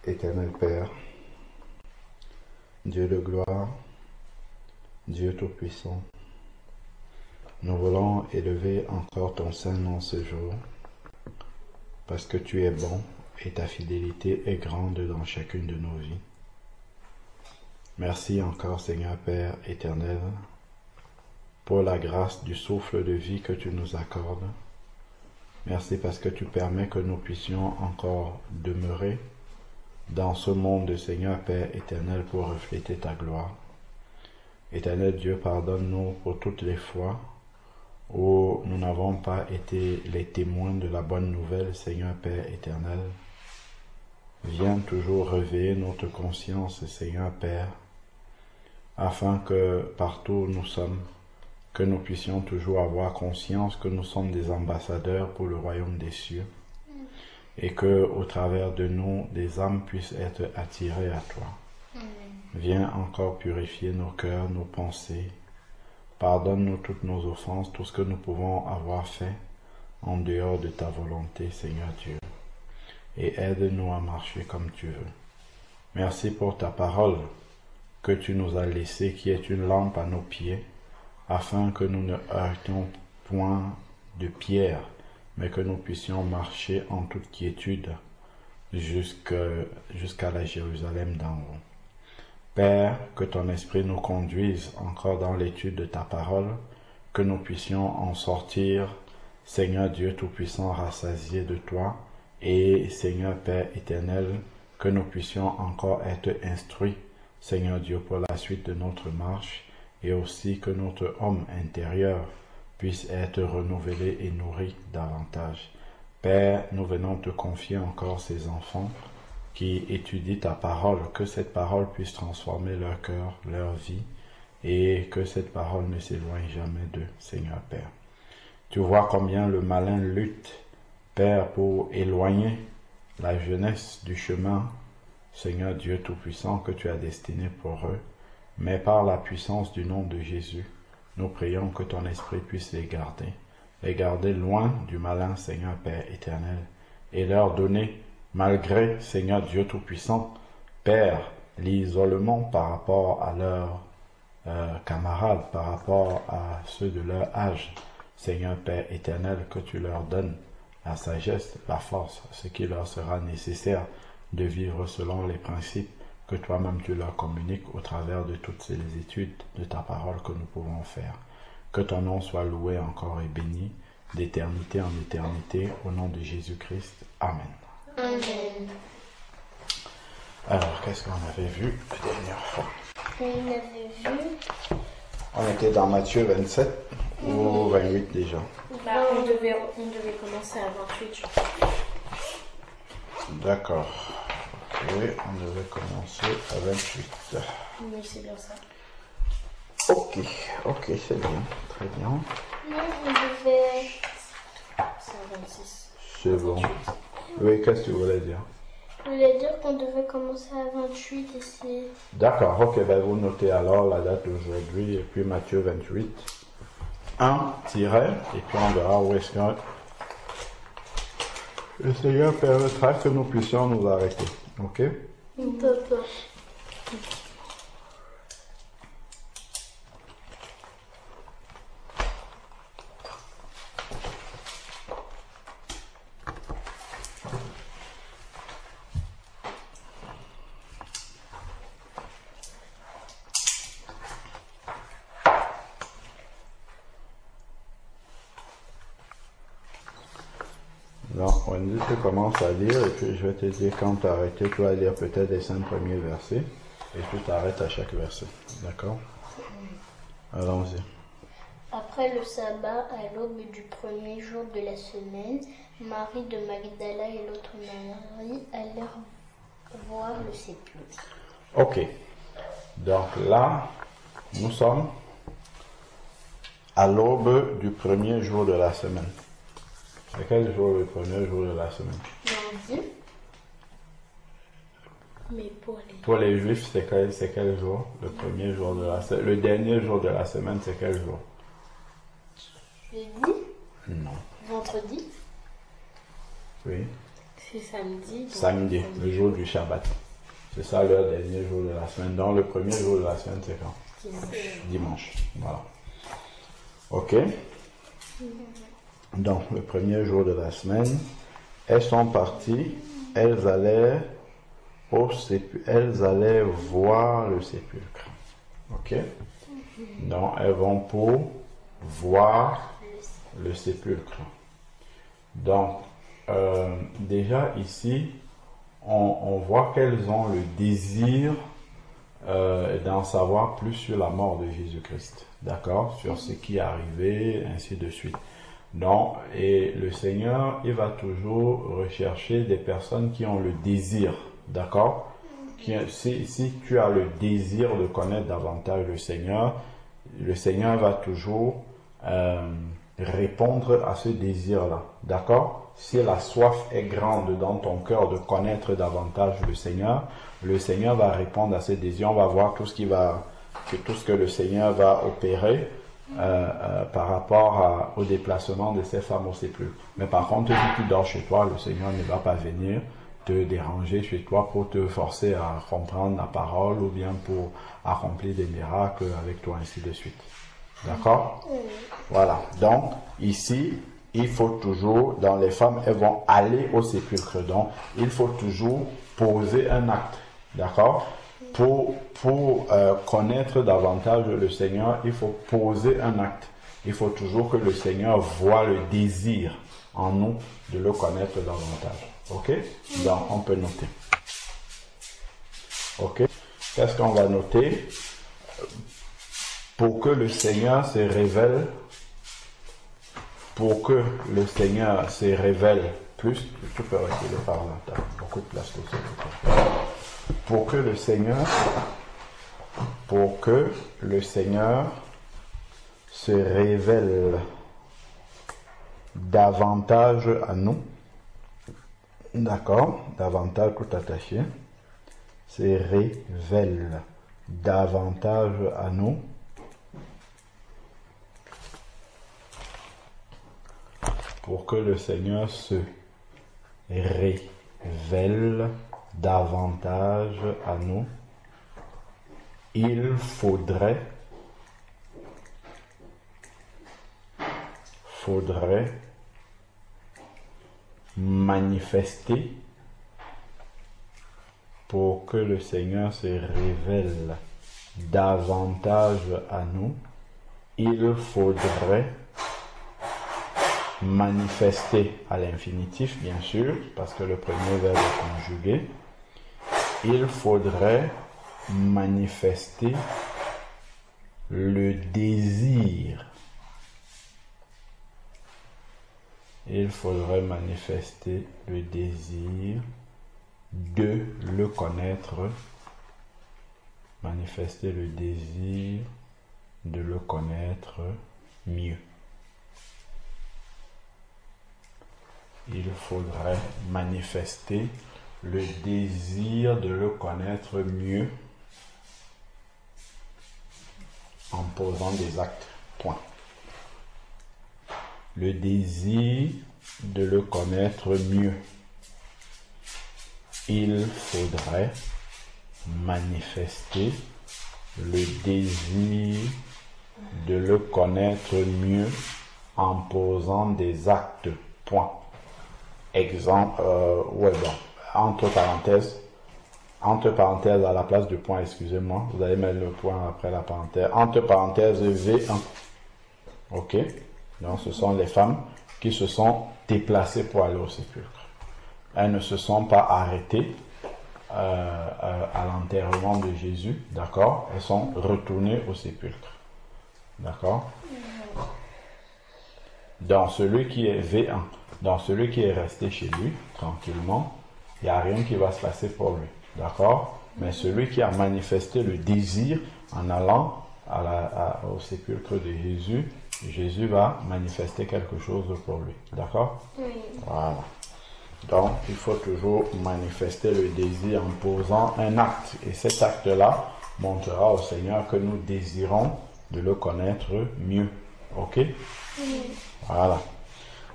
Éternel Père, Dieu de gloire, Dieu Tout-Puissant, nous voulons élever encore ton saint nom ce jour, parce que tu es bon et ta fidélité est grande dans chacune de nos vies. Merci encore Seigneur Père éternel, pour la grâce du souffle de vie que tu nous accordes. Merci parce que tu permets que nous puissions encore demeurer dans ce monde, Seigneur Père éternel, pour refléter ta gloire. Éternel Dieu, pardonne-nous pour toutes les fois où nous n'avons pas été les témoins de la bonne nouvelle, Seigneur Père éternel. Viens toujours réveiller notre conscience, Seigneur Père, afin que partout où nous sommes, que nous puissions toujours avoir conscience que nous sommes des ambassadeurs pour le royaume des cieux, et que au travers de nous, des âmes puissent être attirées à toi. Viens encore purifier nos cœurs, nos pensées. Pardonne-nous toutes nos offenses, tout ce que nous pouvons avoir fait en dehors de ta volonté, Seigneur Dieu. Et aide-nous à marcher comme tu veux. Merci pour ta parole que tu nous as laissée, qui est une lampe à nos pieds, afin que nous ne heurtions point de pierre, mais que nous puissions marcher en toute quiétude jusqu'à la Jérusalem d'en haut. Père, que ton esprit nous conduise encore dans l'étude de ta parole, que nous puissions en sortir, Seigneur Dieu Tout-Puissant, rassasié de toi, et Seigneur Père éternel, que nous puissions encore être instruits, Seigneur Dieu, pour la suite de notre marche, et aussi que notre homme intérieur puisse être renouvelé et nourri davantage. Père, nous venons te confier encore ces enfants qui étudient ta parole, que cette parole puisse transformer leur cœur, leur vie, et que cette parole ne s'éloigne jamais d'eux, Seigneur Père. Tu vois combien le malin lutte, Père, pour éloigner la jeunesse du chemin, Seigneur Dieu Tout-Puissant, que tu as destiné pour eux, mais par la puissance du nom de Jésus, nous prions que ton esprit puisse les garder loin du malin, Seigneur Père éternel, et leur donner, malgré, Seigneur Dieu Tout-Puissant, Père, l'isolement par rapport à leurs camarades, par rapport à ceux de leur âge, Seigneur Père éternel, que tu leur donnes la sagesse, la force, ce qui leur sera nécessaire de vivre selon les principes que toi-même tu leur communiques au travers de toutes ces études de ta parole que nous pouvons faire. Que ton nom soit loué encore et béni d'éternité en éternité, au nom de Jésus-Christ. Amen. Amen. Alors, qu'est-ce qu'on avait vu la dernière fois? On avait vu... On était dans Matthieu 27 ou 28 déjà. On devait commencer à 28, je crois. D'accord. Oui, on devait commencer à 28. Oui, c'est bien ça. Ok, c'est bien, très bien. Non, on devait... C'est à 26. C'est bon. Oui, qu'est-ce que tu voulais dire? Je voulais dire qu'on devait commencer à 28 et c'est... D'accord, ok, ben vous notez alors la date d'aujourd'hui et puis Matthieu 28. 1 tiret, et puis on verra où est-ce que le Seigneur permettra que nous puissions nous arrêter. Ok? On peut pas. Non, Wendy, tu commences à lire et puis je vais te dire quand tu arrêtes, tu vas lire peut-être les 5 premiers versets et puis tu arrêtes à chaque verset. D'accord? Allons-y. Après le sabbat, à l'aube du premier jour de la semaine, Marie de Magdala et l'autre Marie allèrent voir le sépulcre. Ok. Donc là, nous sommes à l'aube du premier jour de la semaine. C'est quel jour le premier jour de la semaine? Lundi. Mais Pour les Juifs, c'est quel jour? Le premier jour de la semaine. Le dernier jour de la semaine, c'est quel jour? Jeudi. Non. Vendredi. Oui. C'est samedi. Samedi, le jour du Shabbat. C'est ça le dernier jour de la semaine. Donc le premier jour de la semaine, c'est quand? Dimanche. Voilà. Ok. Donc le premier jour de la semaine, elles sont parties, elles allaient voir le sépulcre. Ok. Donc elles vont pour voir le sépulcre. Donc déjà ici, on voit qu'elles ont le désir d'en savoir plus sur la mort de Jésus-Christ, d'accord, sur ce qui est arrivé, ainsi de suite. Donc, et le Seigneur, il va toujours rechercher des personnes qui ont le désir, d'accord. Si tu as le désir de connaître davantage le Seigneur va toujours répondre à ce désir-là, d'accord. Si la soif est grande dans ton cœur de connaître davantage le Seigneur va répondre à ce désir. On va voir tout ce que le Seigneur va opérer par rapport au déplacement de ces femmes au sépulcre. Mais par contre, si tu dors chez toi, le Seigneur ne va pas venir te déranger chez toi pour te forcer à comprendre la parole ou bien pour accomplir des miracles avec toi, ainsi de suite. D'accord? Voilà. Donc, ici, il faut toujours, dans les femmes, elles vont aller au sépulcre. Donc, il faut toujours poser un acte. D'accord? Pour connaître davantage le Seigneur, il faut poser un acte. Il faut toujours que le Seigneur voit le désir en nous de le connaître davantage. Ok? Donc, on peut noter. Ok? Qu'est-ce qu'on va noter? Pour que le Seigneur se révèle, plus, tu peux reculer par là, tu as beaucoup de place pour ça. Pour que le Seigneur se révèle davantage à nous, d'accord, davantage tout attaché, se révèle davantage à nous, pour que le Seigneur se révèle davantage à nous, il faudrait manifester. Pour que le Seigneur se révèle davantage à nous, il faudrait manifester à l'infinitif, bien sûr, parce que le premier verbe est conjugué. Il faudrait manifester le désir. Il faudrait manifester le désir de le connaître. Manifester le désir de le connaître mieux. Il faudrait manifester le désir de le connaître mieux en posant des actes. Point. Le désir de le connaître mieux. Il faudrait manifester le désir de le connaître mieux en posant des actes. Point. Exemple, entre parenthèses à la place du point, excusez-moi, vous allez mettre le point après la parenthèse, entre parenthèses V1. Ok? Donc ce sont les femmes qui se sont déplacées pour aller au sépulcre. Elles ne se sont pas arrêtées à l'enterrement de Jésus, d'accord? Elles sont retournées au sépulcre. D'accord? Dans celui qui est V1, dans celui qui est resté chez lui, tranquillement, il n'y a rien qui va se passer pour lui. D'accord? Mais celui qui a manifesté le désir en allant au sépulcre de Jésus, Jésus va manifester quelque chose pour lui. D'accord? Oui. Voilà. Donc, il faut toujours manifester le désir en posant un acte. Et cet acte-là montrera au Seigneur que nous désirons de le connaître mieux. Ok? Oui. Voilà.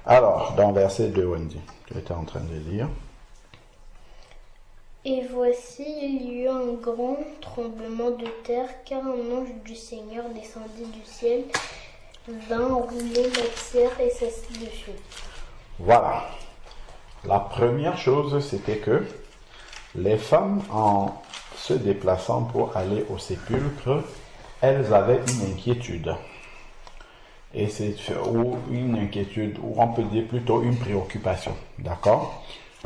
Alors, dans verset 2, Wendy, tu étais en train de lire. Et voici, il y eut un grand tremblement de terre, car un ange du Seigneur descendit du ciel, vint rouler la terre et s'assit dessus. Voilà. La première chose, c'était que les femmes, en se déplaçant pour aller au sépulcre, elles avaient une inquiétude. Et c'est ou une inquiétude, ou on peut dire plutôt une préoccupation. D'accord?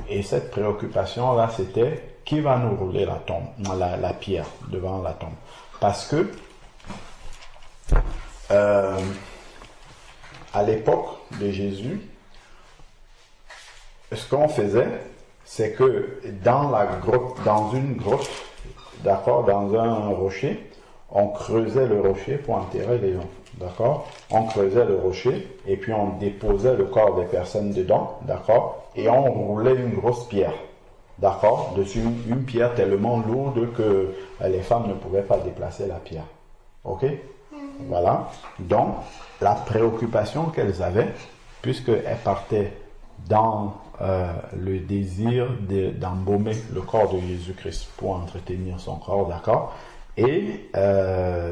Et cette préoccupation-là, c'était qui va nous rouler la tombe, la pierre devant la tombe. Parce que à l'époque de Jésus, ce qu'on faisait, c'est que dans la grotte, dans une grotte, d'accord, dans un rocher, on creusait le rocher pour enterrer les gens, d'accord? On creusait le rocher et puis on déposait le corps des personnes dedans, d'accord? Et on roulait une grosse pierre, d'accord? Dessus une pierre tellement lourde que les femmes ne pouvaient pas déplacer la pierre, ok? Voilà. Donc, la préoccupation qu'elles avaient, puisqu'elles partaient dans le désir d'embaumer le corps de Jésus-Christ pour entretenir son corps, d'accord? Et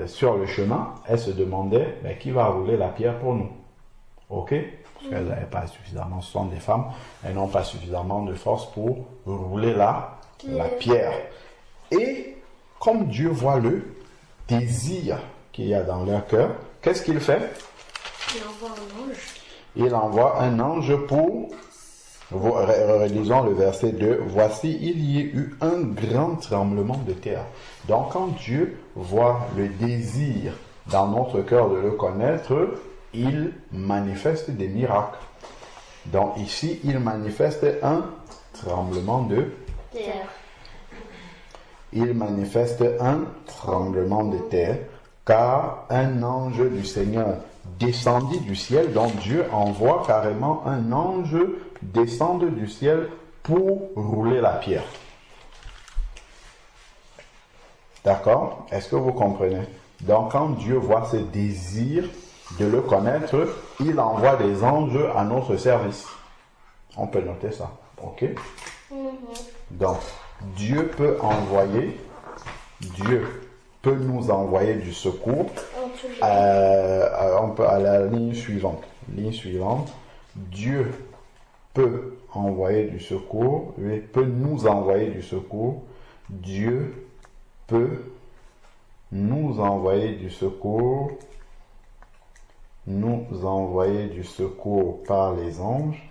sur le chemin, elles se demandaient qui va rouler la pierre pour nous, ok? Parce qu'elles n'avaient pas suffisamment, ce sont des femmes, elles n'ont pas suffisamment de force pour rouler la pierre. Et comme Dieu voit le désir qu'il y a dans leur cœur, qu'est-ce qu'il fait? Il envoie un ange. Il envoie un ange pour, relisons le verset 2, voici il y a eu un grand tremblement de terre. Donc quand Dieu voit le désir dans notre cœur de le connaître, il manifeste des miracles. Donc ici, il manifeste un tremblement de Terre. Il manifeste un tremblement de terre, car un ange du Seigneur descendit du ciel, donc Dieu envoie carrément un ange descendre du ciel pour rouler la pierre. D'accord? Est-ce que vous comprenez? Donc quand Dieu voit ce désir de le connaître, il envoie des anges à notre service. On peut noter ça, ok? Donc, Dieu peut nous envoyer du secours. On peut à la ligne suivante. Dieu peut envoyer du secours, peut nous envoyer du secours. Dieu peut nous envoyer du secours, par les anges.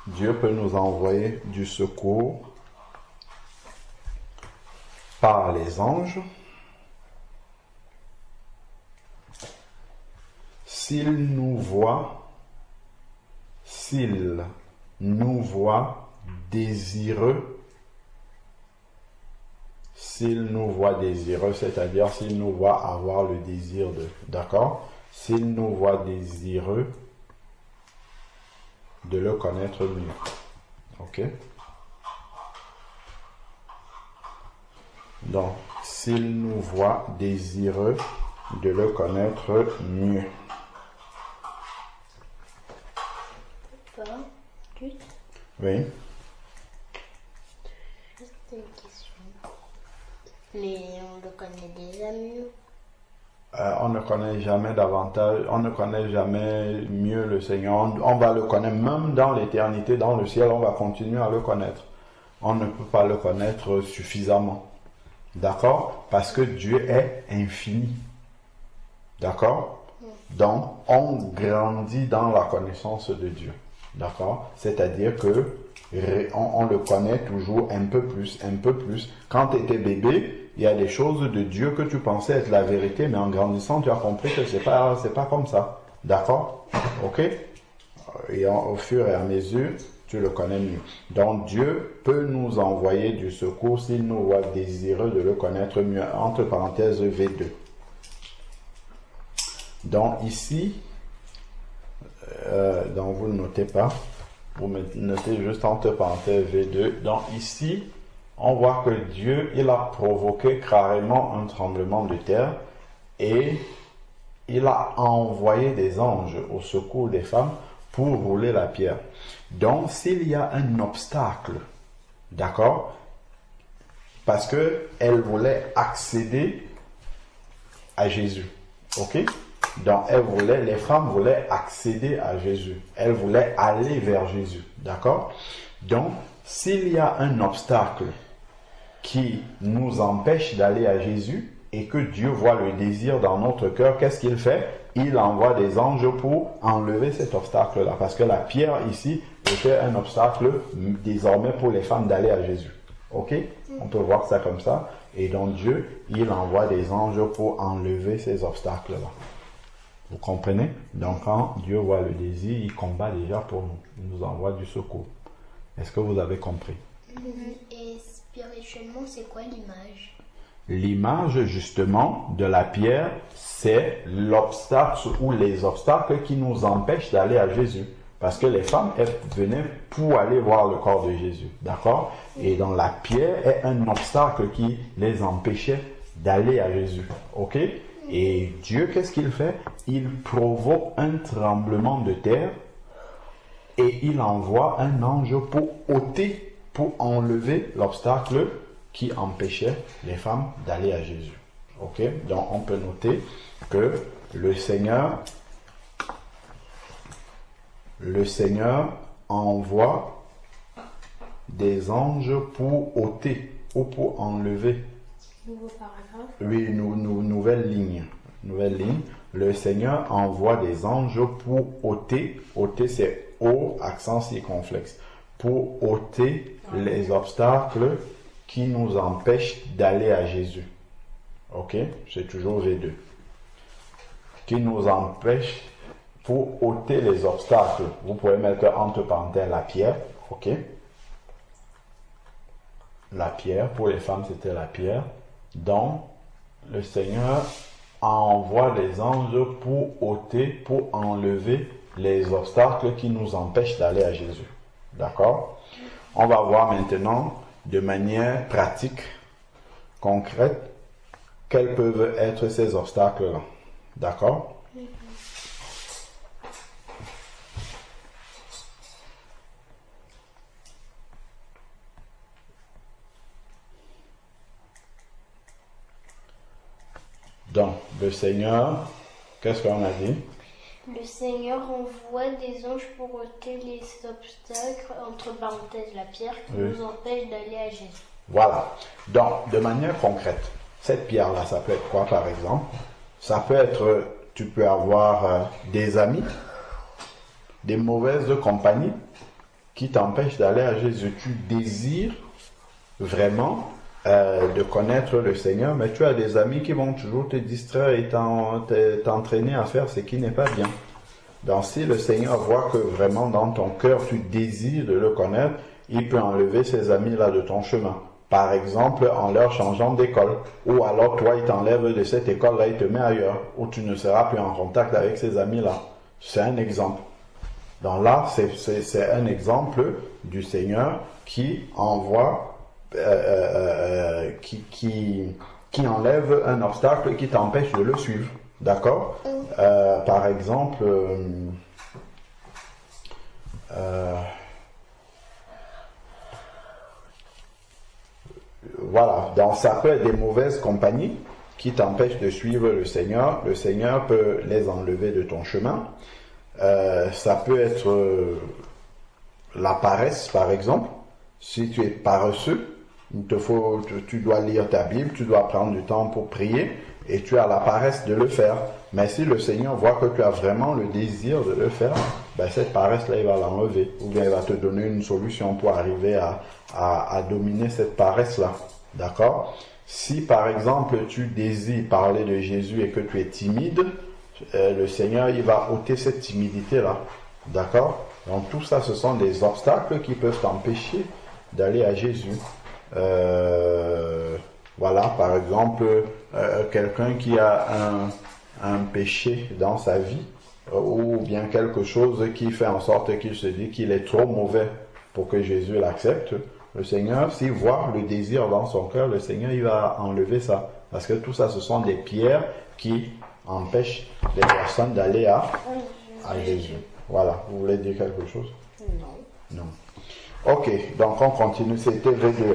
Dieu peut nous envoyer du secours par les anges s'il nous voit désireux, c'est-à-dire s'il nous voit avoir le désir de, d'accord? S'il nous voit désireux de le connaître mieux. Ok? Donc, s'il nous voit désireux de le connaître mieux. Papa, Oui. juste une question. Mais on le connaît déjà mieux. On ne connaît jamais davantage, on ne connaît jamais mieux le Seigneur. On va le connaître même dans l'éternité, dans le ciel, on va continuer à le connaître. On ne peut pas le connaître suffisamment. D'accord? Parce que Dieu est infini. D'accord? Donc, on grandit dans la connaissance de Dieu. D'accord? C'est-à-dire que on le connaît toujours un peu plus. Quand tu étais bébé, il y a des choses de Dieu que tu pensais être la vérité, mais en grandissant, tu as compris que c'est pas comme ça. D'accord? Ok? Et au fur et à mesure, tu le connais mieux. Donc, Dieu peut nous envoyer du secours s'il nous voit désireux de le connaître mieux. Entre parenthèses, V2. Donc, ici, donc vous ne notez pas. Vous notez juste entre parenthèses V2. Donc, ici, on voit que Dieu, il a provoqué carrément un tremblement de terre et il a envoyé des anges au secours des femmes pour rouler la pierre. Donc, s'il y a un obstacle, d'accord, parce qu'elle voulait accéder à Jésus, ok? Donc, les femmes voulaient accéder à Jésus. Elles voulaient aller vers Jésus, d'accord? Donc, s'il y a un obstacle qui nous empêche d'aller à Jésus et que Dieu voit le désir dans notre cœur, qu'est-ce qu'il fait? Il envoie des anges pour enlever cet obstacle-là. Parce que la pierre ici était un obstacle désormais pour les femmes d'aller à Jésus. Ok? On peut voir ça comme ça. Et donc Dieu, il envoie des anges pour enlever ces obstacles-là. Vous comprenez? Donc quand Dieu voit le désir, il combat déjà pour nous. Il nous envoie du secours. Est-ce que vous avez compris? Et spirituellement, c'est quoi l'image? L'image justement de la pierre, c'est l'obstacle ou les obstacles qui nous empêchent d'aller à Jésus. Parce que les femmes, elles venaient pour aller voir le corps de Jésus. D'accord? Et donc la pierre est un obstacle qui les empêchait d'aller à Jésus. Ok? Et Dieu, qu'est-ce qu'il fait? Il provoque un tremblement de terre et il envoie un ange pour ôter, pour enlever l'obstacle qui empêchait les femmes d'aller à Jésus. Ok? Donc on peut noter que le Seigneur envoie des anges pour ôter ou pour enlever. Nouveau paragraphe. Oui, nouvelle ligne. Nouvelle ligne. Le Seigneur envoie des anges pour ôter. Ôter, c'est O, accent circonflexe. Pour ôter les obstacles qui nous empêchent d'aller à Jésus. Ok? C'est toujours V2. Qui nous empêche pour ôter les obstacles. Vous pouvez mettre entre parenthèses la pierre. Ok? La pierre, pour les femmes, c'était la pierre. Donc, le Seigneur envoie des anges pour ôter, pour enlever les obstacles qui nous empêchent d'aller à Jésus. D'accord? On va voir maintenant de manière pratique, concrète, quels peuvent être ces obstacles-là. D'accord? Donc, le Seigneur, qu'est-ce qu'on a dit? Le Seigneur envoie des anges pour ôter les obstacles, entre parenthèses la pierre, qui nous empêche d'aller à Jésus. Voilà. Donc, de manière concrète, cette pierre-là, ça peut être quoi par exemple? Ça peut être, tu peux avoir des amis, des mauvaises compagnies qui t'empêchent d'aller à Jésus. Tu désires vraiment de connaître le Seigneur, mais tu as des amis qui vont toujours te distraire et t'entraîner à faire ce qui n'est pas bien. Donc si le Seigneur voit que vraiment dans ton cœur tu désires de le connaître, il peut enlever ces amis-là de ton chemin. Par exemple, en leur changeant d'école. Ou alors toi, il t'enlève de cette école-là, il te met ailleurs, où tu ne seras plus en contact avec ces amis-là. C'est un exemple. Donc là, c'est un exemple du Seigneur qui envoie qui enlève un obstacle qui t'empêche de le suivre. D'accord? Par exemple, voilà, donc ça peut être des mauvaises compagnies qui t'empêchent de suivre le Seigneur. Le Seigneur peut les enlever de ton chemin. Ça peut être la paresse, par exemple. Si tu es paresseux, tu dois lire ta Bible, tu dois prendre du temps pour prier et tu as la paresse de le faire. Mais si le Seigneur voit que tu as vraiment le désir de le faire, ben cette paresse-là, il va l'enlever. Ou bien il va te donner une solution pour arriver à dominer cette paresse-là. D'accord? Si par exemple tu désires parler de Jésus et que tu es timide, le Seigneur, il va ôter cette timidité-là. D'accord? Donc tout ça, ce sont des obstacles qui peuvent t'empêcher d'aller à Jésus. Voilà, par exemple, quelqu'un qui a un péché dans sa vie, ou bien quelque chose qui fait en sorte qu'il se dit qu'il est trop mauvais pour que Jésus l'accepte. Le Seigneur, s'il voit le désir dans son cœur, le Seigneur, il va enlever ça. Parce que tout ça, ce sont des pierres qui empêche les personnes d'aller à Jésus. Voilà, vous voulez dire quelque chose? Non. Ok, donc on continue, c'était V2.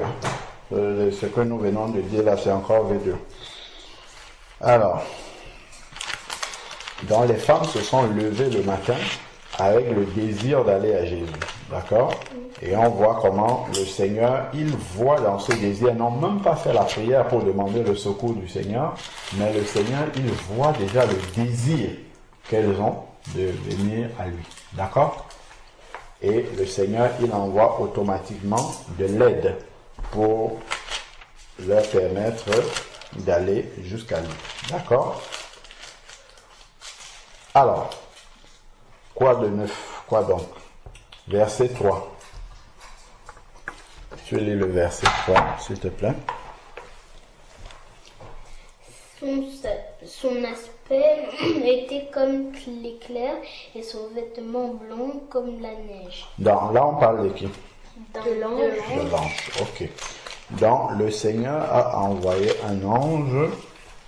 Ce que nous venons de dire là, c'est encore V2. Alors, donc les femmes se sont levées le matin avec le désir d'aller à Jésus. D'accord? Et on voit comment le Seigneur, il voit dans ce désir, non même pas fait la prière pour demander le secours du Seigneur, mais le Seigneur, il voit déjà le désir qu'elles ont de venir à lui. D'accord? Et le Seigneur, il envoie automatiquement de l'aide pour leur permettre d'aller jusqu'à lui. D'accord? Alors, quoi de neuf? Quoi donc? Verset 3. Tu lis le verset 3, s'il te plaît. Son aspect était comme l'éclair et son vêtement blanc comme la neige. Donc, là, on parle de qui? De l'ange. De l'ange, ok. Donc, le Seigneur a envoyé un ange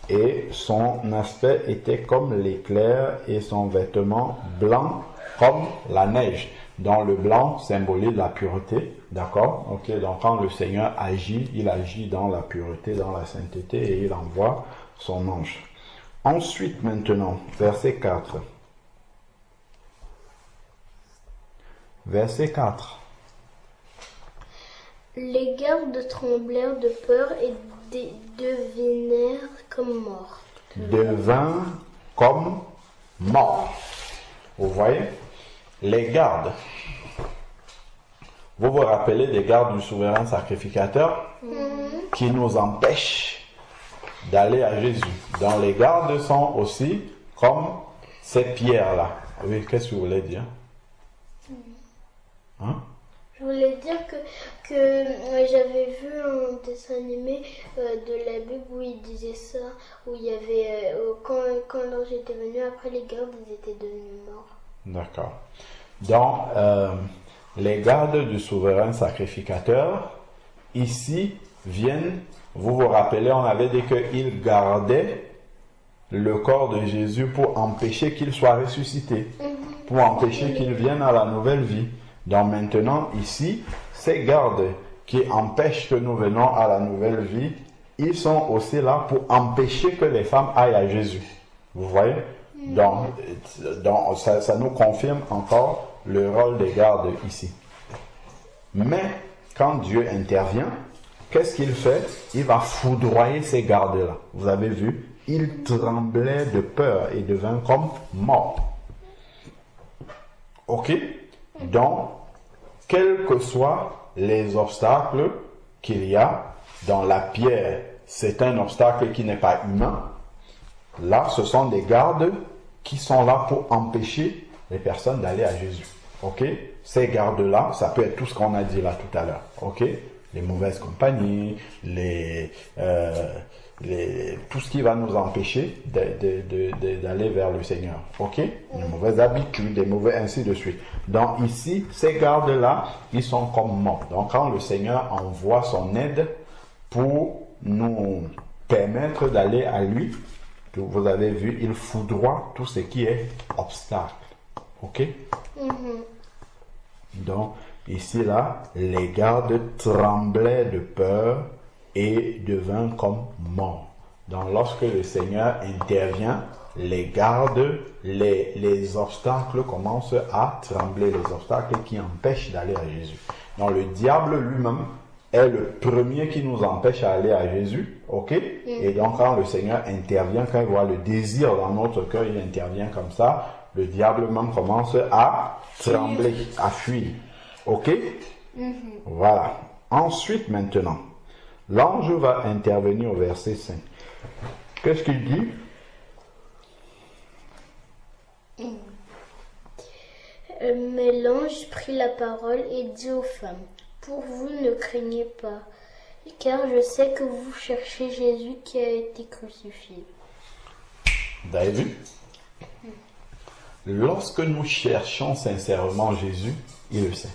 et son aspect était comme l'éclair et son vêtement blanc comme la neige. Donc, le blanc symbolise la pureté, d'accord? Ok, donc quand le Seigneur agit, il agit dans la pureté, dans la sainteté et il envoie son ange. Ensuite, maintenant, verset 4. Verset 4. Les gardes tremblèrent de peur et devinèrent comme morts. Devint comme mort. Vous voyez? Les gardes. Vous vous rappelez des gardes du souverain sacrificateur qui nous empêchent d'aller à Jésus. Donc les gardes sont aussi comme ces pierres-là. Oui, qu'est-ce que vous voulez dire? Hein? Je voulais dire que j'avais vu un dessin animé de la Bible où il disait ça, où il y avait, quand l'ange était venu, après les gardes, ils étaient devenus morts. D'accord. Donc, les gardes du souverain sacrificateur, ici, viennent, vous vous rappelez, on avait dit qu'ils gardaient le corps de Jésus pour empêcher qu'il soit ressuscité, pour empêcher qu'il vienne à la nouvelle vie. Donc maintenant, ici, ces gardes qui empêchent que nous venons à la nouvelle vie, ils sont aussi là pour empêcher que les femmes aillent à Jésus. Vous voyez? Donc ça nous confirme encore le rôle des gardes ici. Mais quand Dieu intervient, qu'est-ce qu'il fait? Il va foudroyer ces gardes-là. Vous avez vu? Ils tremblaient de peur et devinrent comme morts. Ok? Donc, quels que soient les obstacles qu'il y a dans la pierre, c'est un obstacle qui n'est pas humain. Là, ce sont des gardes qui sont là pour empêcher les personnes d'aller à Jésus. Ok? Ces gardes-là, ça peut être tout ce qu'on a dit là tout à l'heure. Ok? Les mauvaises compagnies, tout ce qui va nous empêcher d'aller vers le Seigneur. Ok? Les mauvaises habitudes, les mauvais, ainsi de suite. Donc ici, ces gardes-là, ils sont comme morts. Donc quand le Seigneur envoie son aide pour nous permettre d'aller à lui, vous avez vu, il foudroie tout ce qui est obstacle. Ok? Donc, ici, là, les gardes tremblaient de peur et devinrent comme morts. Donc, lorsque le Seigneur intervient, les gardes, les obstacles commencent à trembler, les obstacles qui empêchent d'aller à Jésus. Donc, le diable lui-même est le premier qui nous empêche d'aller à Jésus, ok? Et donc, quand le Seigneur intervient, quand il voit le désir dans notre cœur, il intervient comme ça, le diable même commence à trembler, à fuir. Ok? Voilà. Ensuite, maintenant, l'ange va intervenir au verset 5. Qu'est-ce qu'il dit? Mais l'ange prit la parole et dit aux femmes, pour vous ne craignez pas, car je sais que vous cherchez Jésus qui a été crucifié. Vous avez vu? Lorsque nous cherchons sincèrement Jésus, il le sait.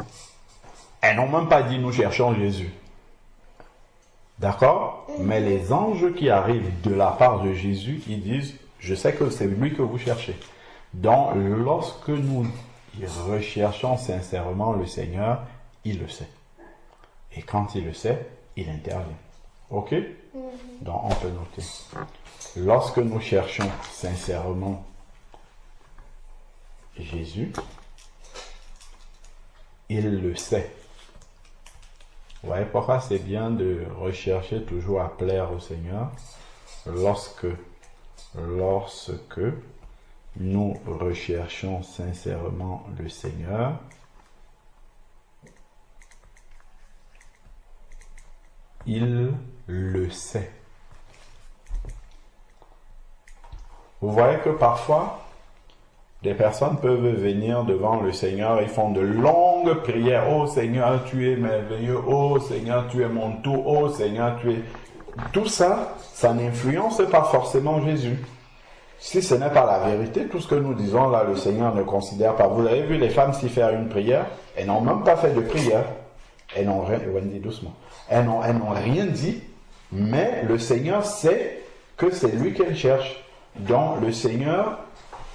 Elles n'ont même pas dit nous cherchons Jésus. D'accord? Mais les anges qui arrivent de la part de Jésus, ils disent Je sais que c'est lui que vous cherchez. Donc, lorsque nous recherchons sincèrement le Seigneur, il le sait. Et quand il le sait, il intervient. Ok? Donc, on peut noter. Lorsque nous cherchons sincèrement Jésus, il le sait. Vous voyez pourquoi c'est bien de rechercher toujours à plaire au Seigneur lorsque nous recherchons sincèrement le Seigneur, il le sait. Vous voyez que parfois, des personnes peuvent venir devant le Seigneur et font de longues prières. Oh Seigneur, tu es merveilleux. Oh Seigneur, tu es mon tout. Oh Seigneur, tu es... Tout ça, ça n'influence pas forcément Jésus. Si ce n'est pas la vérité, tout ce que nous disons là, le Seigneur ne considère pas. Vous avez vu les femmes s'y faire une prière, elles n'ont même pas fait de prière. Elles n'ont rien, Wendy, doucement. Elles n'ont rien dit, mais le Seigneur sait que c'est lui qu'elles cherchent. Donc le Seigneur,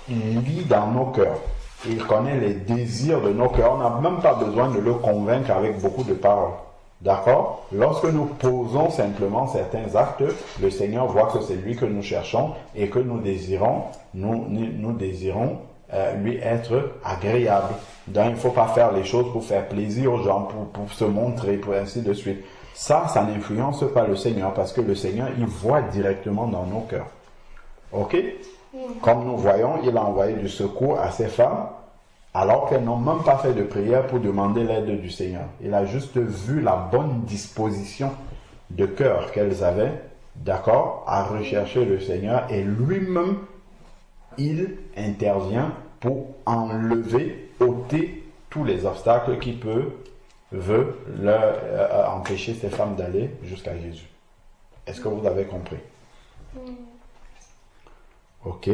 il lit dans nos cœurs. Il connaît les désirs de nos cœurs. On n'a même pas besoin de le convaincre avec beaucoup de paroles. D'accord? Lorsque nous posons simplement certains actes, le Seigneur voit que c'est lui que nous cherchons et que nous désirons, nous désirons lui être agréable. Donc il ne faut pas faire les choses pour faire plaisir aux gens, pour se montrer, pour ainsi de suite. Ça n'influence pas le Seigneur parce que le Seigneur, il voit directement dans nos cœurs. Ok? Comme nous voyons, il a envoyé du secours à ces femmes alors qu'elles n'ont même pas fait de prière pour demander l'aide du Seigneur. Il a juste vu la bonne disposition de cœur qu'elles avaient, d'accord, à rechercher le Seigneur, et lui-même, il intervient pour enlever, ôter tous les obstacles qui veulent empêcher ces femmes d'aller jusqu'à Jésus. Est-ce que vous avez compris? Ok.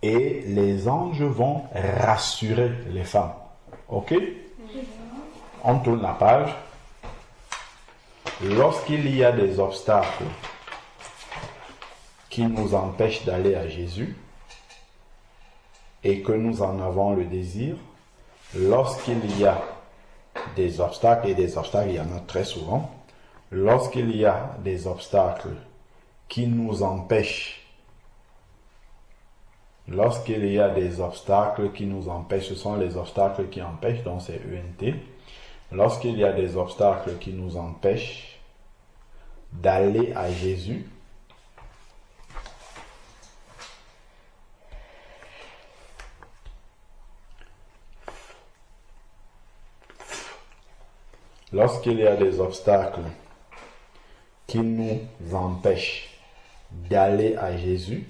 Et les anges vont rassurer les femmes. Ok? On tourne la page. Lorsqu'il y a des obstacles qui nous empêchent d'aller à Jésus et que nous en avons le désir, lorsqu'il y a des obstacles, et des obstacles, il y en a très souvent, lorsqu'il y a des obstacles qui nous empêchent, lorsqu'il y a des obstacles qui nous empêchent, ce sont les obstacles qui empêchent, donc c'est ENT. Lorsqu'il y a des obstacles qui nous empêchent d'aller à Jésus, lorsqu'il y a des obstacles qui nous empêchent d'aller à Jésus,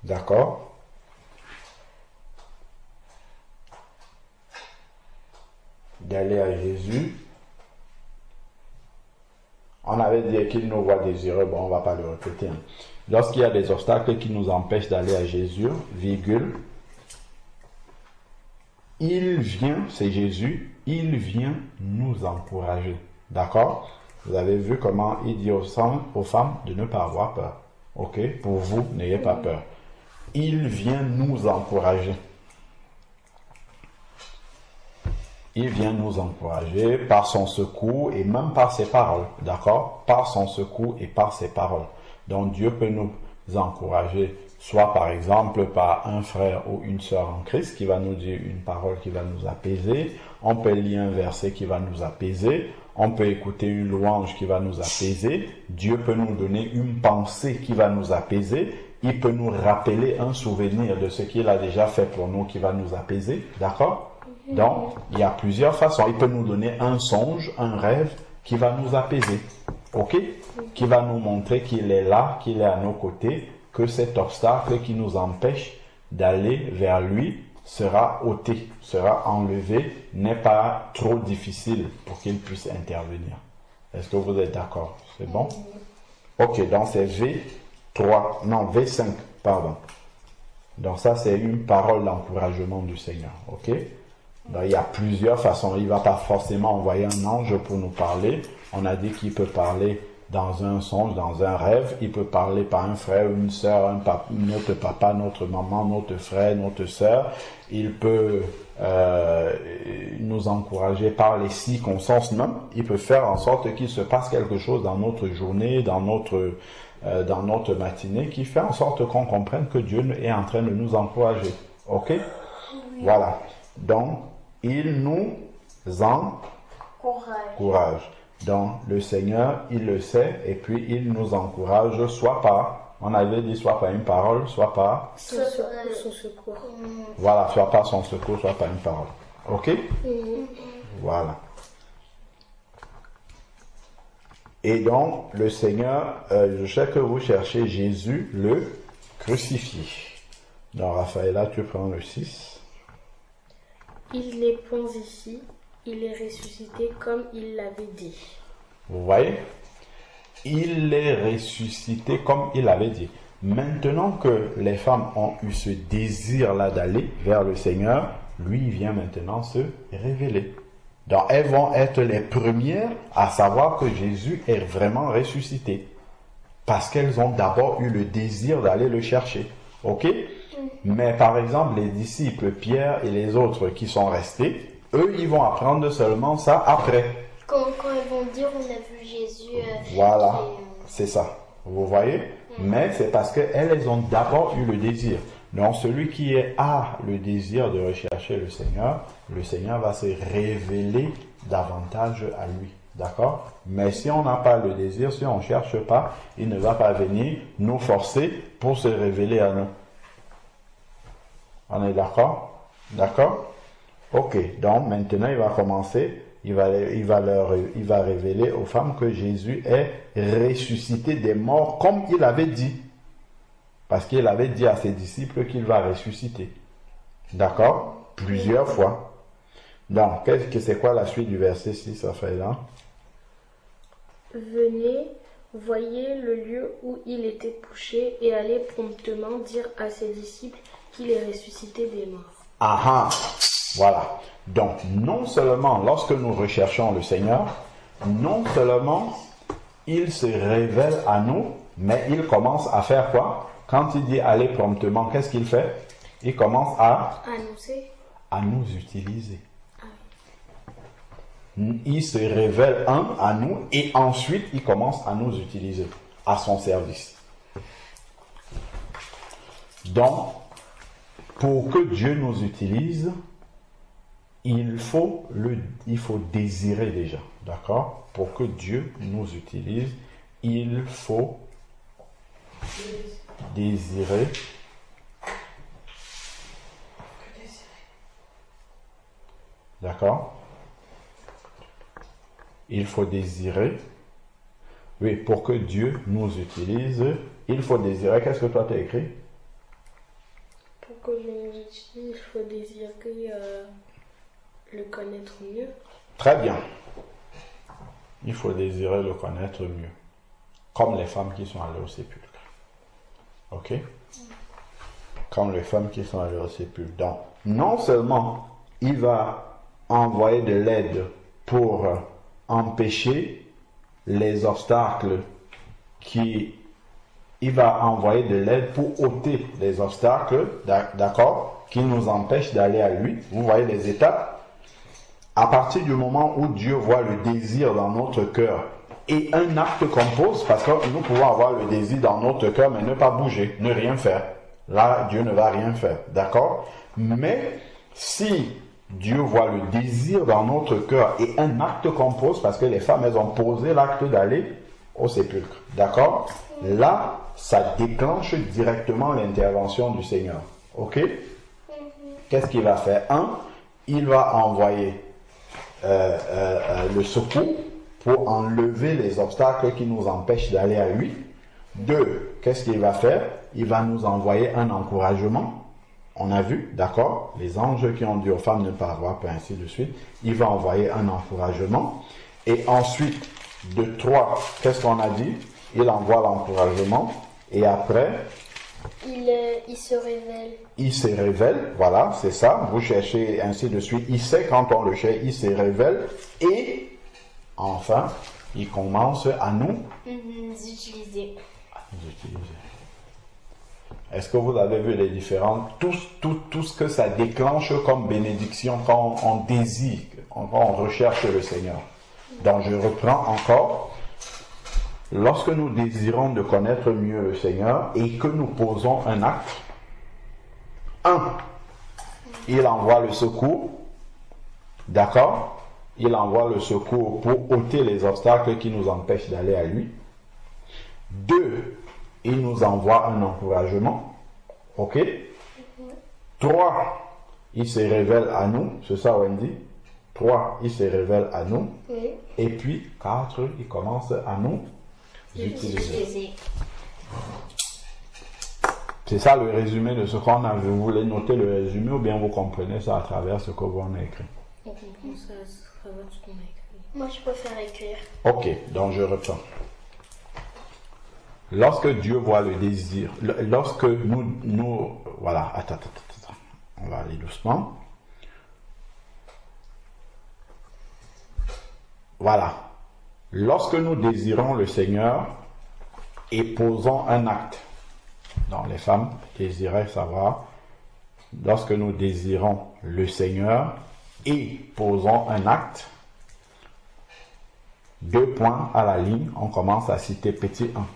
d'accord? D'aller à Jésus. On avait dit qu'il nous voit désireux, bon, on ne va pas le répéter. Lorsqu'il y a des obstacles qui nous empêchent d'aller à Jésus, virgule, il vient, c'est Jésus, il vient nous encourager. D'accord? Vous avez vu comment il dit aux femmes de ne pas avoir peur. Ok? Pour vous, n'ayez pas peur. Il vient nous encourager. Il vient nous encourager par son secours et même par ses paroles. D'accord? Par son secours et par ses paroles. Donc Dieu peut nous encourager, soit par exemple par un frère ou une sœur en Christ qui va nous dire une parole qui va nous apaiser. On peut lire un verset qui va nous apaiser. On peut écouter une louange qui va nous apaiser. Dieu peut nous donner une pensée qui va nous apaiser. Il peut nous rappeler un souvenir de ce qu'il a déjà fait pour nous qui va nous apaiser. D'accord? Donc, il y a plusieurs façons. Il peut nous donner un songe, un rêve qui va nous apaiser. Ok? Qui va nous montrer qu'il est là, qu'il est à nos côtés, que cet obstacle qui nous empêche d'aller vers lui sera ôté, sera enlevé, n'est pas trop difficile pour qu'il puisse intervenir. Est-ce que vous êtes d'accord? C'est bon? Ok, donc c'est V5, pardon. Donc ça, c'est une parole d'encouragement du Seigneur. Ok? Donc, il y a plusieurs façons. Il ne va pas forcément envoyer un ange pour nous parler. On a dit qu'il peut parler dans un songe, dans un rêve. Il peut parler par un frère, une sœur, notre papa, notre maman, notre frère, notre sœur. Il peut nous encourager par les circonstances même. Il peut faire en sorte qu'il se passe quelque chose dans notre journée, dans notre matinée, qui fait en sorte qu'on comprenne que Dieu est en train de nous encourager. Ok? Oui. Voilà. Donc, il nous encourage. Donc, le Seigneur, il le sait, et puis il nous encourage, soit par, on avait dit, soit par une parole, soit par son secours. Voilà, soit par son secours, soit par une parole. Ok? Voilà. Et donc, le Seigneur, je sais que vous cherchez Jésus, le crucifié. Donc, Raphaëla, tu prends le 6. Il n'est point ici, il est ressuscité comme il l'avait dit. Vous voyez? Il est ressuscité comme il l'avait dit. Maintenant que les femmes ont eu ce désir-là d'aller vers le Seigneur, lui, il vient maintenant se révéler. Donc, elles vont être les premières à savoir que Jésus est vraiment ressuscité. Parce qu'elles ont d'abord eu le désir d'aller le chercher. Ok? Mais par exemple, les disciples, Pierre et les autres qui sont restés, eux, ils vont apprendre seulement ça après. Quand ils vont dire on a vu Jésus. Voilà, c'est ça. Vous voyez? Mais c'est parce qu'elles ont d'abord eu le désir. Donc celui qui a le désir de rechercher le Seigneur va se révéler davantage à lui. D'accord? Mais si on n'a pas le désir, si on ne cherche pas, il ne va pas venir nous forcer pour se révéler à nous. On est d'accord? D'accord? Ok, donc maintenant il va commencer, il va révéler aux femmes que Jésus est ressuscité des morts comme il avait dit. Parce qu'il avait dit à ses disciples qu'il va ressusciter. D'accord? Plusieurs fois. Donc, c'est quoi la suite du verset 6, Raphaëla? Venez, voyez le lieu où il était couché et allez promptement dire à ses disciples qu'il est ressuscité des morts. Ah, voilà. Donc, non seulement lorsque nous recherchons le Seigneur, non seulement il se révèle à nous, mais il commence à faire quoi? Quand il dit aller promptement, qu'est-ce qu'il fait? Il commence à annoncer, à nous utiliser. Il se révèle à nous et ensuite il commence à nous utiliser à son service. Donc, pour que Dieu nous utilise, il faut désirer déjà. D'accord? Pour que Dieu nous utilise, il faut désirer. D'accord? Il faut désirer. Oui, pour que Dieu nous utilise, il faut désirer. Qu'est-ce que toi tu as écrit? Pour que Dieu nous utilise, il faut désirer le connaître mieux. Très bien. Il faut désirer le connaître mieux. Comme les femmes qui sont allées au sépulcre. Ok? Comme les femmes qui sont allées au sépulcre. Donc, non seulement il va envoyer de l'aide pour empêcher les obstacles il va envoyer de l'aide pour ôter les obstacles, d'accord, qui nous empêchent d'aller à lui. Vous voyez les étapes. À partir du moment où Dieu voit le désir dans notre cœur et un acte qu'on pose, parce que nous pouvons avoir le désir dans notre cœur, mais ne pas bouger, ne rien faire. Là, Dieu ne va rien faire, d'accord? Mais si Dieu voit le désir dans notre cœur et un acte qu'on pose, parce que les femmes, elles ont posé l'acte d'aller au sépulcre, d'accord? Là, ça déclenche directement l'intervention du Seigneur, ok? Qu'est-ce qu'il va faire? Il va envoyer le secours pour enlever les obstacles qui nous empêchent d'aller à lui. 2, qu'est-ce qu'il va faire? Il va nous envoyer un encouragement. On a vu, d'accord? Les anges qui ont dit aux femmes ne pas avoir peur, ainsi de suite. Il va envoyer un encouragement. Et ensuite, de 3, qu'est-ce qu'on a dit? Il envoie l'encouragement. Et après, il se révèle. Il se révèle, voilà, c'est ça. Vous cherchez ainsi de suite. Il sait quand on le cherche, il se révèle. Et enfin, il commence à nous utiliser. Est-ce que vous avez vu les différentes, tout ce que ça déclenche comme bénédiction quand on désire, quand on recherche le Seigneur. Donc je reprends encore. Lorsque nous désirons de connaître mieux le Seigneur et que nous posons un acte, 1, il envoie le secours, d'accord? Il envoie le secours pour ôter les obstacles qui nous empêchent d'aller à lui. 2, il nous envoie un encouragement. Ok? 3, il se révèle à nous. C'est ça, Wendy? 3, il se révèle à nous. Oui. Et puis, 4, il commence à nous utiliser. C'est ça le résumé de ce qu'on a vu. Vous voulez noter le résumé ou bien vous comprenez ça à travers ce que vous en avez écrit? On comprend ça à travers ce qu'on a écrit. Moi, je préfère écrire. Ok, donc je reprends. Lorsque Dieu voit le désir, lorsque nous voilà, attends, on va aller doucement. Voilà. Lorsque nous désirons le Seigneur et posons un acte, donc les femmes désiraient savoir, lorsque nous désirons le Seigneur et posons un acte, 2 points à la ligne, on commence à citer petit 1.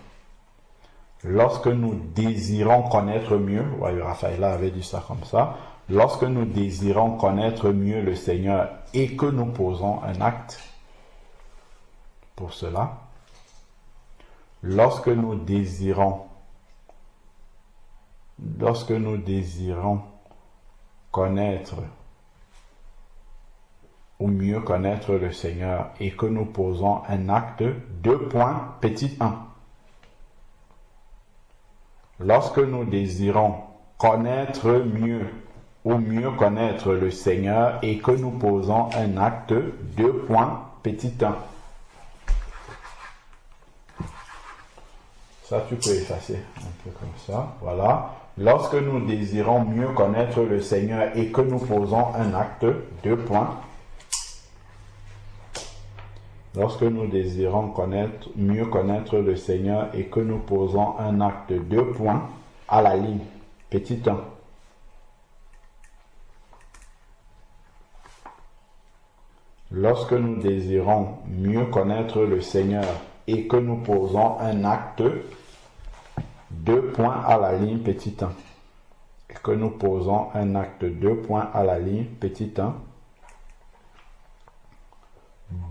Lorsque nous désirons connaître mieux, voyez, Raphaël avait dit ça comme ça, lorsque nous désirons connaître mieux le Seigneur et que nous posons un acte pour cela, lorsque nous désirons connaître ou mieux connaître le Seigneur et que nous posons un acte, 2 points, petit 1. Lorsque nous désirons connaître mieux ou mieux connaître le Seigneur et que nous posons un acte, 2 points, petit 1. Ça, tu peux effacer un peu comme ça. Voilà. Lorsque nous désirons mieux connaître le Seigneur et que nous posons un acte, 2 points. Lorsque nous désirons mieux connaître le Seigneur et que nous posons un acte, 2 points à la ligne, petit 1. Lorsque nous désirons mieux connaître le Seigneur et que nous posons un acte, 2 points à la ligne, petit 1. Et que nous posons un acte, 2 points à la ligne, petit 1.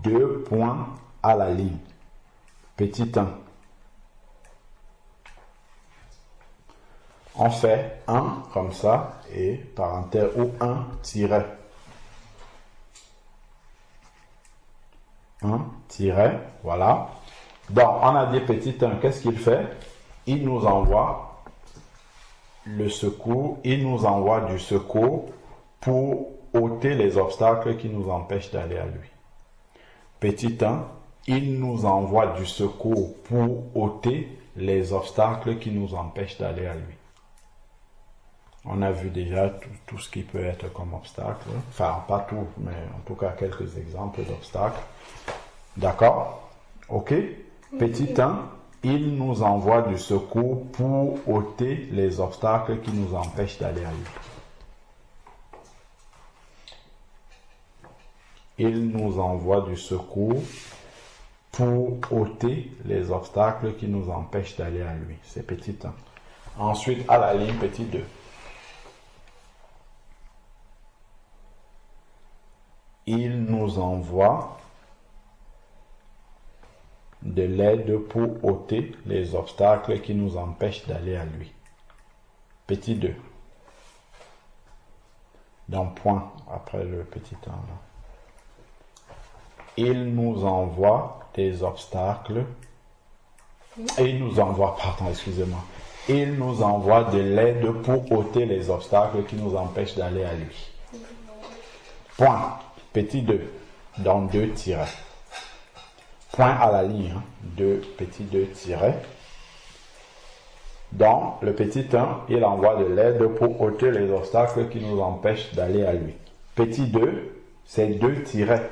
2 points à la ligne, petit 1. On fait 1 comme ça et parenthèse ou 1 tiret. 1 tiret, voilà. Donc on a dit petit 1, qu'est-ce qu'il fait? Il nous envoie le secours, il nous envoie du secours pour ôter les obstacles qui nous empêchent d'aller à lui. Petit 1, il nous envoie du secours pour ôter les obstacles qui nous empêchent d'aller à lui. On a vu déjà tout ce qui peut être comme obstacle. Enfin, pas tout, mais en tout cas quelques exemples d'obstacles. D'accord? Ok? Petit 1, il nous envoie du secours pour ôter les obstacles qui nous empêchent d'aller à lui. Il nous envoie du secours pour ôter les obstacles qui nous empêchent d'aller à lui. C'est petit 1. Ensuite, à la ligne, petit 2. Il nous envoie de l'aide pour ôter les obstacles qui nous empêchent d'aller à lui. Petit 2. Donc, point après le petit 1 là. Il nous envoie des obstacles. Et il nous envoie, il nous envoie de l'aide pour ôter les obstacles qui nous empêchent d'aller à lui. Point. Petit 2. Donc 2 tirets. Point à la ligne. 2, petit 2 tirets. Donc le petit 1, il envoie de l'aide pour ôter les obstacles qui nous empêchent d'aller à lui. Petit 2, c'est 2 tirets.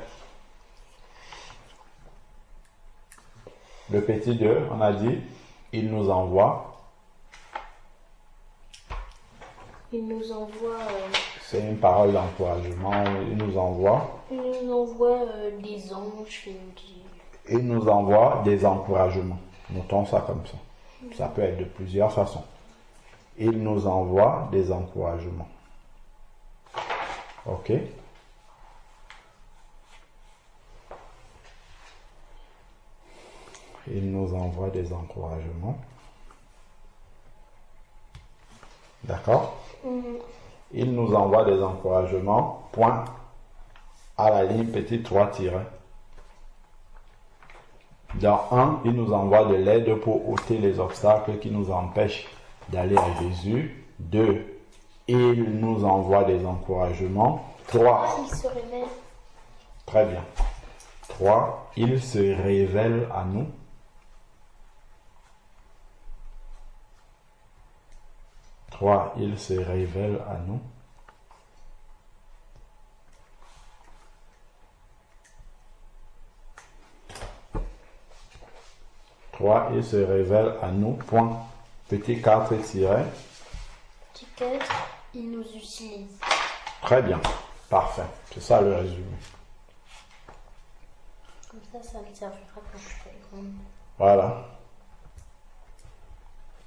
Le petit 2, on a dit, il nous envoie. Il nous envoie... C'est une parole d'encouragement. Il nous envoie. il nous envoie des anges. Il nous envoie des encouragements. Notons ça comme ça. Ça peut être de plusieurs façons. Il nous envoie des encouragements. Ok? Il nous envoie des encouragements. D'accord? Il nous envoie des encouragements. Point. À la ligne petit 3 tiré. Dans 1, il nous envoie de l'aide pour ôter les obstacles qui nous empêchent d'aller à Jésus. 2, il nous envoie des encouragements. 3, Il se révèle. très bien. 3, il se révèle à nous. 3, il se révèle à nous. 3, il se révèle à nous. Point. Petit 4 tiré. Petit 4, il nous utilise. Très bien. Parfait. C'est ça le résumé. Comme ça me servira quand je serai grande. Voilà.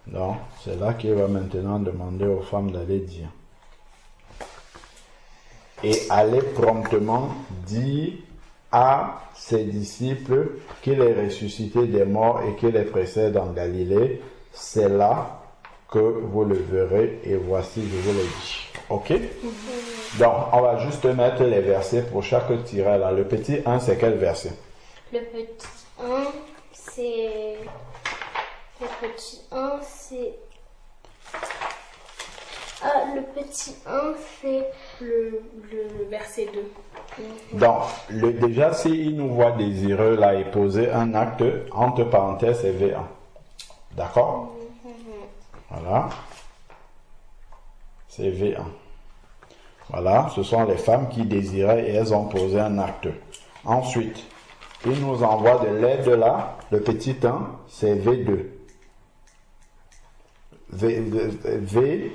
Donc, c'est là qu'il va maintenant demander aux femmes d'aller dire. Et aller promptement dire à ses disciples qu'il est ressuscité des morts et qu'il est précède en Galilée. C'est là que vous le verrez et voici, je vous l'ai dit. Ok? Donc, on va juste mettre les versets pour chaque tiret là. Le petit 1, c'est quel verset? Le petit 1, c'est... Le petit 1, c'est... Ah, le petit 1, c'est... Le verset 2. Donc, déjà, s'il nous voit désireux là et poser un acte, entre parenthèses, c'est V1. D'accord? Voilà. C'est V1. Voilà, ce sont les femmes qui désiraient et elles ont posé un acte. Ensuite, il nous envoie de l'aide là, le petit 1, c'est V2. V2-4.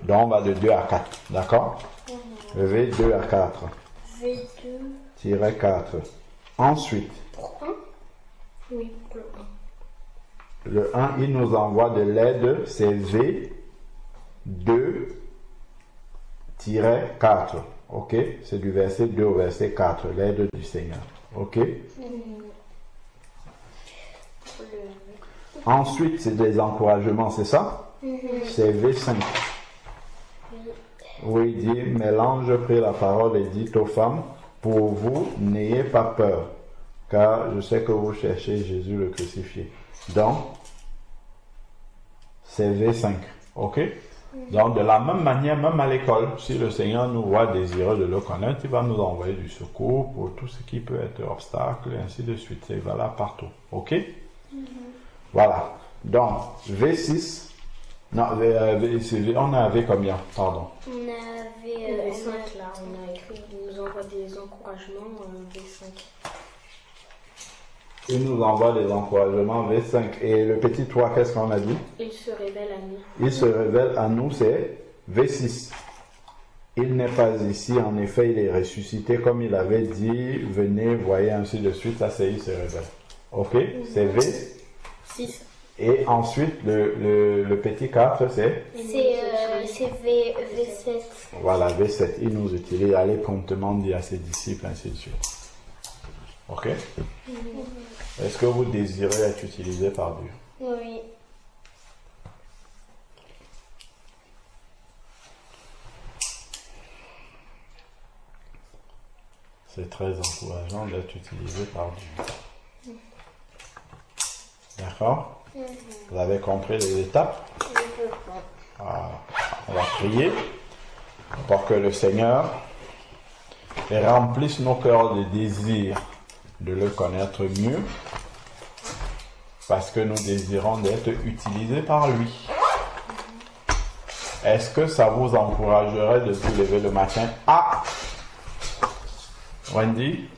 Donc, on va de 2 à 4. D'accord? V2 à 4. V2. 4. Ensuite, Pour 1. Oui, pour le 1. le 1, il nous envoie de l'aide, c'est V2-4. Ok? C'est du verset 2 au verset 4, l'aide du Seigneur. Ok? Ensuite, c'est des encouragements, c'est ça? C'est V5. Où il dit, mais l'ange prit la parole et dit aux femmes, pour vous, n'ayez pas peur, car je sais que vous cherchez Jésus le crucifié. Donc, c'est V5. Ok? Donc, de la même manière, même à l'école, si le Seigneur nous voit désireux de le connaître, il va nous envoyer du secours pour tout ce qui peut être obstacle, et ainsi de suite. C'est valable partout. Ok? Voilà. Donc, V6. Non, on avait combien? Pardon. On avait... Le V5 là, on a écrit, il nous envoie des encouragements V5. Il nous envoie des encouragements V5. Et le petit 3, qu'est-ce qu'on a dit? Il se révèle à nous. Il se révèle à nous, c'est V6. Il n'est pas ici, en effet, il est ressuscité comme il avait dit, venez, voyez, ainsi de suite. Ça, c'est il se révèle. Ok? C'est V. 6. Et ensuite, le petit 4, c'est? C'est V7. Voilà, V7. Il nous utilise, allez promptement dire à ses disciples, ainsi de suite. Ok? Est-ce que vous désirez être utilisé par Dieu? Oui. C'est très encourageant d'être utilisé par Dieu. D'accord? Vous avez compris les étapes? Ah, on va prier pour que le Seigneur remplisse nos cœurs de désir de le connaître mieux, parce que nous désirons d'être utilisés par lui. Est-ce que ça vous encouragerait de vous lever le matin? Ah! Wendy?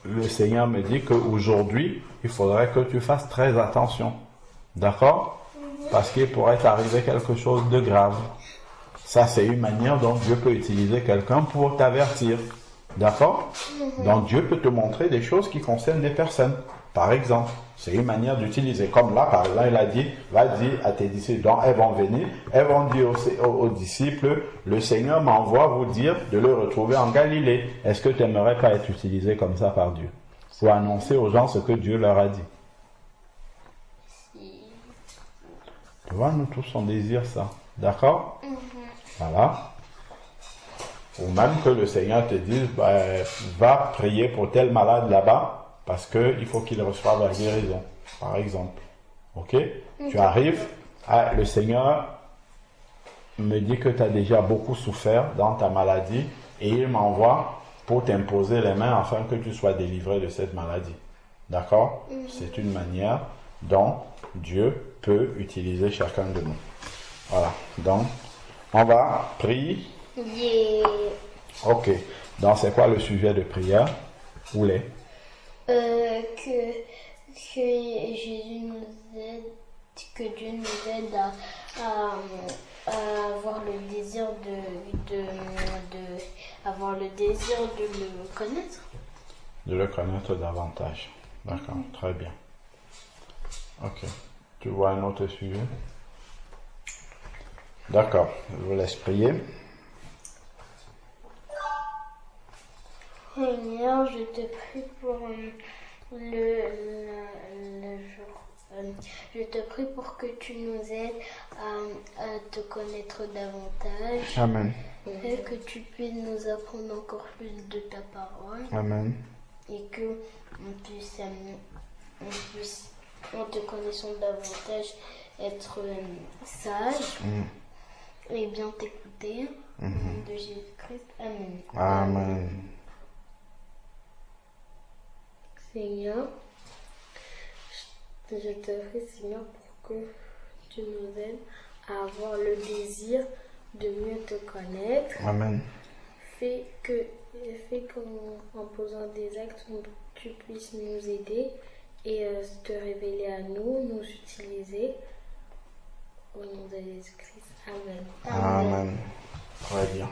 le Seigneur me dit qu'aujourd'hui, il faudrait que tu fasses très attention. D'accord? Parce qu'il pourrait t'arriver quelque chose de grave. Ça, c'est une manière dont Dieu peut utiliser quelqu'un pour t'avertir. D'accord? Donc, Dieu peut te montrer des choses qui concernent des personnes. Par exemple, c'est une manière d'utiliser. Comme là, par exemple, il a dit, va dire à tes disciples, donc elles vont venir, elles vont dire aux disciples, le Seigneur m'envoie vous dire de le retrouver en Galilée. Est-ce que tu n'aimerais pas être utilisé comme ça par Dieu? Pour annoncer aux gens ce que Dieu leur a dit. Tu vois, nous tous on désire ça. D'accord? Voilà. Ou même que le Seigneur te dise, va prier pour tel malade là-bas, parce qu'il faut qu'il reçoive la guérison, par exemple. Ok? Tu arrives, le Seigneur me dit que tu as déjà beaucoup souffert dans ta maladie, et il m'envoie pour t'imposer les mains afin que tu sois délivré de cette maladie. D'accord? C'est une manière dont Dieu peut utiliser chacun de nous. Voilà. Donc, on va prier. Yeah. Ok. Donc, c'est quoi le sujet de prière? Où est? Que Jésus nous aide, que Dieu nous aide à avoir le désir avoir le désir de le connaître. De le connaître davantage. D'accord, très bien. Ok. Tu vois un autre sujet? D'accord, je vous laisse prier. Seigneur, je te prie pour le jour. Je te prie pour que tu nous aides à te connaître davantage. Amen. Et que tu puisses nous apprendre encore plus de ta parole. Amen. Et que on puisse, en te connaissant davantage, être sage et bien t'écouter. Au nom de Jésus-Christ. Amen. Amen. Seigneur, je te prie, Seigneur, pour que tu nous aides à avoir le désir de mieux te connaître. Amen. Fais qu'en posant des actes, tu puisses nous aider et te révéler à nous, nous utiliser. Au nom de Jésus-Christ. Amen. Amen. Très bien.